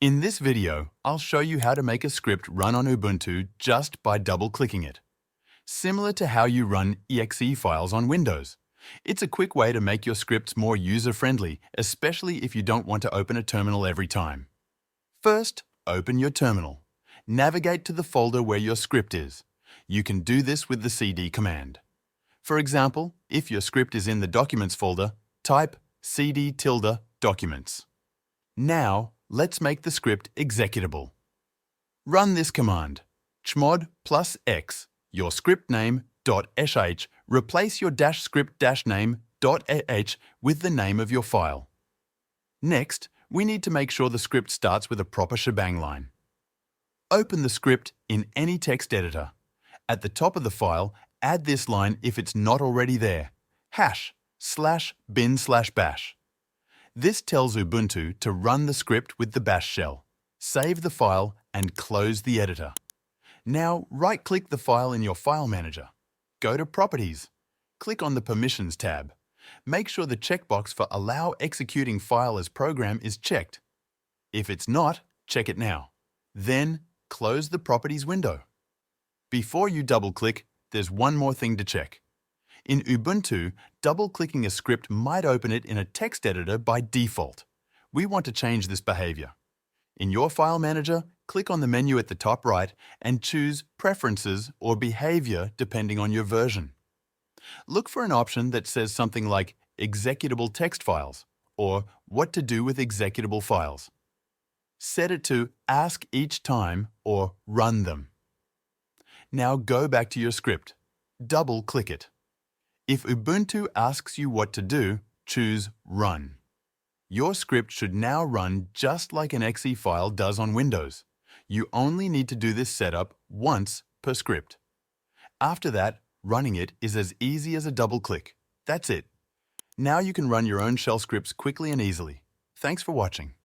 In this video, I'll show you how to make a script run on Ubuntu just by double-clicking it. Similar to how you run exe files on Windows. It's a quick way to make your scripts more user-friendly, especially if you don't want to open a terminal every time. First, open your terminal. Navigate to the folder where your script is. You can do this with the cd command. For example, if your script is in the Documents folder, type cd-documents. Now, let's make the script executable. Run this command, chmod plus x, your script name .sh, replace your -script -name .ah with the name of your file. Next, we need to make sure the script starts with a proper shebang line. Open the script in any text editor. At the top of the file, add this line if it's not already there, #bin/bash. This tells Ubuntu to run the script with the bash shell. Save the file and close the editor. Now, right-click the file in your file manager. Go to Properties. Click on the Permissions tab. Make sure the checkbox for Allow Executing File as Program is checked. If it's not, check it now. Then, close the Properties window. Before you double-click, there's one more thing to check. In Ubuntu, double-clicking a script might open it in a text editor by default. We want to change this behavior. In your file manager, click on the menu at the top right and choose Preferences or Behavior depending on your version. Look for an option that says something like Executable Text Files or What to do with executable files. Set it to Ask each time or Run them. Now go back to your script. Double-click it. If Ubuntu asks you what to do, choose Run. Your script should now run just like an exe file does on Windows. You only need to do this setup once per script. After that, running it is as easy as a double-click. That's it. Now you can run your own shell scripts quickly and easily. Thanks for watching.